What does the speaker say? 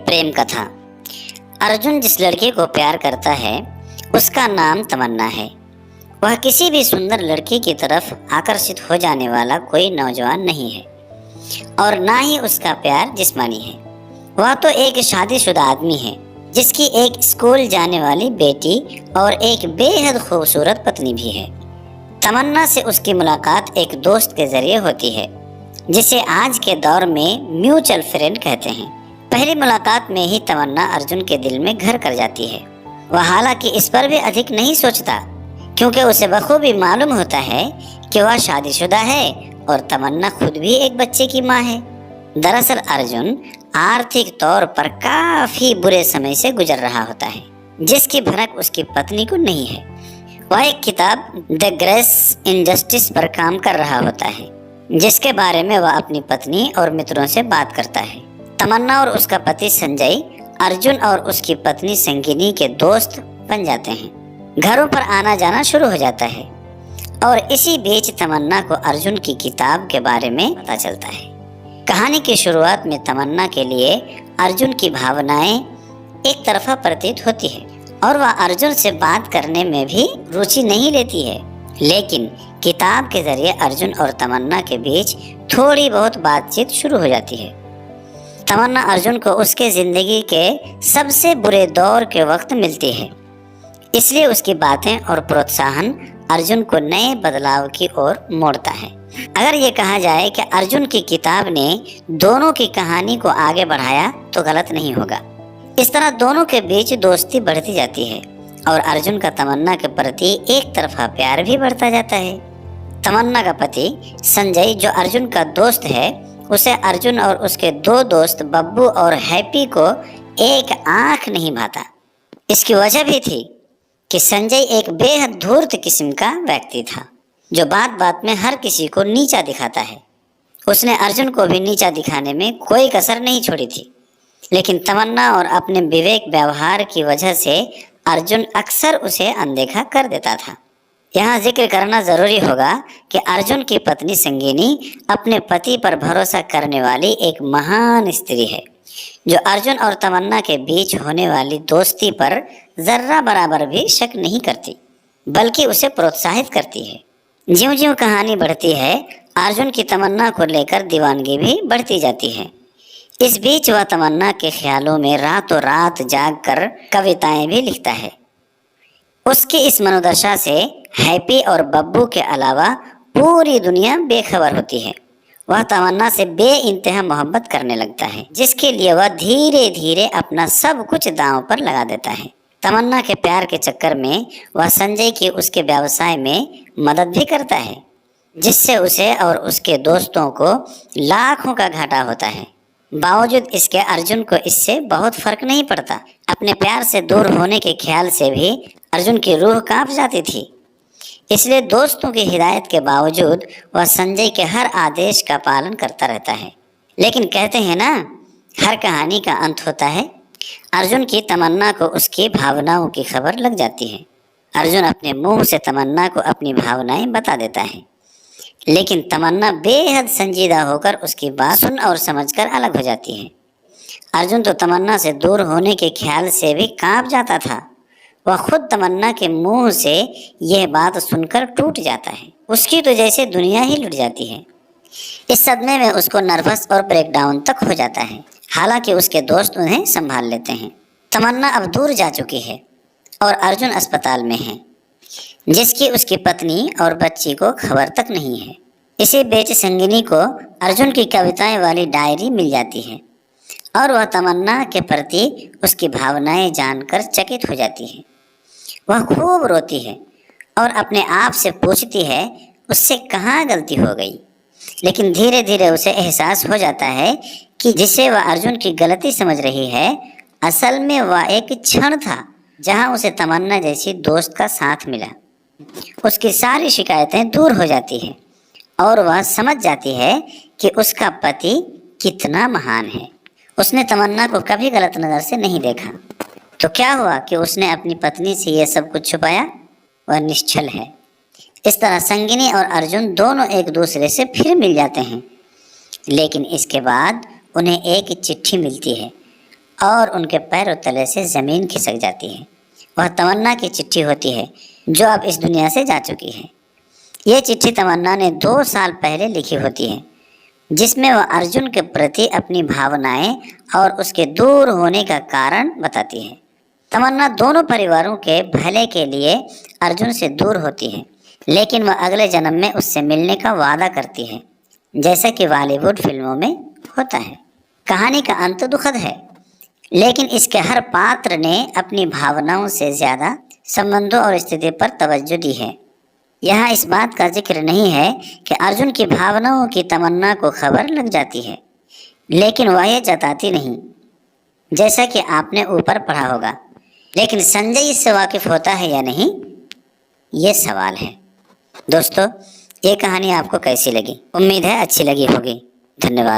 प्रेम कथा। अर्जुन जिस लड़की को प्यार करता है उसका नाम तमन्ना है। वह किसी भी सुंदर लड़की की तरफ आकर्षित हो जाने वाला कोई नौजवान नहीं है और ना ही उसका प्यार जिस्मानी है। वह तो एक शादीशुदा आदमी है जिसकी एक स्कूल जाने वाली बेटी और एक बेहद खूबसूरत पत्नी भी है। तमन्ना से उसकी मुलाकात एक दोस्त के जरिए होती है जिसे आज के दौर में म्यूचुअल फ्रेंड कहते हैं। पहली मुलाकात में ही तमन्ना अर्जुन के दिल में घर कर जाती है। वह हालांकि इस पर भी अधिक नहीं सोचता क्योंकि उसे बखूबी मालूम होता है कि वह शादीशुदा है और तमन्ना खुद भी एक बच्चे की माँ है। दरअसल अर्जुन आर्थिक तौर पर काफी बुरे समय से गुजर रहा होता है जिसकी भनक उसकी पत्नी को नहीं है। वह एक किताब द ग्रेस इनजस्टिस पर काम कर रहा होता है जिसके बारे में वह अपनी पत्नी और मित्रों से बात करता है। तमन्ना और उसका पति संजय अर्जुन और उसकी पत्नी संगिनी के दोस्त बन जाते हैं। घरों पर आना जाना शुरू हो जाता है और इसी बीच तमन्ना को अर्जुन की किताब के बारे में पता चलता है। कहानी की शुरुआत में तमन्ना के लिए अर्जुन की भावनाएं एक तरफा प्रतीत होती है और वह अर्जुन से बात करने में भी रुचि नहीं लेती है, लेकिन किताब के जरिए अर्जुन और तमन्ना के बीच थोड़ी बहुत बातचीत शुरू हो जाती है। तमन्ना अर्जुन को उसके जिंदगी के सबसे बुरे दौर के वक्त मिलती है, इसलिए उसकी बातें और प्रोत्साहन अर्जुन को नए बदलाव की ओर मोड़ता है। अगर ये कहा जाए कि अर्जुन की किताब ने दोनों की कहानी को आगे बढ़ाया तो गलत नहीं होगा। इस तरह दोनों के बीच दोस्ती बढ़ती जाती है और अर्जुन का तमन्ना के प्रति एक तरफा प्यार भी बढ़ता जाता है। तमन्ना का पति संजय जो अर्जुन का दोस्त है उसे अर्जुन और उसके दो दोस्त बब्बू और हैप्पी को एक आंख नहीं भाता। इसकी वजह भी थी कि संजय एक बेहद धूर्त किस्म का व्यक्ति था जो बात बात में हर किसी को नीचा दिखाता है। उसने अर्जुन को भी नीचा दिखाने में कोई कसर नहीं छोड़ी थी, लेकिन तमन्ना और अपने विवेक व्यवहार की वजह से अर्जुन अक्सर उसे अनदेखा कर देता था। यहाँ जिक्र करना जरूरी होगा कि अर्जुन की पत्नी संगिनी अपने पति पर भरोसा करने वाली एक महान स्त्री है जो अर्जुन और तमन्ना के बीच होने वाली दोस्ती पर जर्रा बराबर भी शक नहीं करती, बल्कि उसे प्रोत्साहित करती है। ज्यों-ज्यों कहानी बढ़ती है अर्जुन की तमन्ना को लेकर दीवानगी भी बढ़ती जाती है। इस बीच वह तमन्ना के ख्यालों में रातों रात जागकर कविताएं भी लिखता है। उसकी इस मनोदशा से हैप्पी और बब्बू के अलावा पूरी दुनिया बेखबर होती है। वह तमन्ना से बेइंतहा मोहब्बत करने लगता है जिसके लिए वह धीरे धीरे अपना सब कुछ दांव पर लगा देता है। तमन्ना के प्यार के चक्कर में वह संजय की उसके व्यवसाय में मदद भी करता है जिससे उसे और उसके दोस्तों को लाखों का घाटा होता है। बावजूद इसके अर्जुन को इससे बहुत फर्क नहीं पड़ता। अपने प्यार से दूर होने के ख्याल से भी अर्जुन की रूह कांप जाती थी, इसलिए दोस्तों की हिदायत के बावजूद वह संजय के हर आदेश का पालन करता रहता है। लेकिन कहते हैं ना, हर कहानी का अंत होता है। अर्जुन की तमन्ना को उसकी भावनाओं की खबर लग जाती है। अर्जुन अपने मुंह से तमन्ना को अपनी भावनाएं बता देता है, लेकिन तमन्ना बेहद संजीदा होकर उसकी बात सुन और समझकर अलग हो जाती है। अर्जुन तो तमन्ना से दूर होने के ख्याल से भी कांप जाता था। वह खुद तमन्ना के मुंह से यह बात सुनकर टूट जाता है। उसकी तो जैसे दुनिया ही लुट जाती है। इस सदमे में उसको नर्वस और ब्रेकडाउन तक हो जाता है। हालांकि उसके दोस्त उन्हें संभाल लेते हैं। तमन्ना अब दूर जा चुकी है और अर्जुन अस्पताल में है जिसकी उसकी पत्नी और बच्ची को खबर तक नहीं है। इसी बीच संगिनी को अर्जुन की कविताएं वाली डायरी मिल जाती है और वह तमन्ना के प्रति उसकी भावनाएं जानकर चकित हो जाती है। वह खूब रोती है और अपने आप से पूछती है उससे कहाँ गलती हो गई, लेकिन धीरे धीरे उसे एहसास हो जाता है कि जिसे वह अर्जुन की गलती समझ रही है असल में वह एक क्षण था जहां उसे तमन्ना जैसी दोस्त का साथ मिला। उसकी सारी शिकायतें दूर हो जाती हैं और वह समझ जाती है कि उसका पति कितना महान है। उसने तमन्ना को कभी गलत नज़र से नहीं देखा। तो क्या हुआ कि उसने अपनी पत्नी से यह सब कुछ छुपाया? वह निश्चल है। इस तरह संगिनी और अर्जुन दोनों एक दूसरे से फिर मिल जाते हैं, लेकिन इसके बाद उन्हें एक चिट्ठी मिलती है और उनके पैरों तले से ज़मीन खिसक जाती है। वह तमन्ना की चिट्ठी होती है जो अब इस दुनिया से जा चुकी है। ये चिट्ठी तमन्ना ने 2 साल पहले लिखी होती है, जिसमें वह अर्जुन के प्रति अपनी भावनाएं और उसके दूर होने का कारण बताती है। तमन्ना दोनों परिवारों के भले के लिए अर्जुन से दूर होती है, लेकिन वह अगले जन्म में उससे मिलने का वादा करती है, जैसा कि बॉलीवुड फिल्मों में होता है। कहानी का अंत दुखद है, लेकिन इसके हर पात्र ने अपनी भावनाओं से ज़्यादा संबंधों और स्थिति पर तवज्जो दी है। यहाँ इस बात का जिक्र नहीं है कि अर्जुन की भावनाओं की तमन्ना को खबर लग जाती है, लेकिन वह यह जताती नहीं, जैसा कि आपने ऊपर पढ़ा होगा। लेकिन संजय इससे वाकिफ होता है या नहीं, ये सवाल है। दोस्तों, ये कहानी आपको कैसी लगी? उम्मीद है अच्छी लगी होगी। धन्यवाद।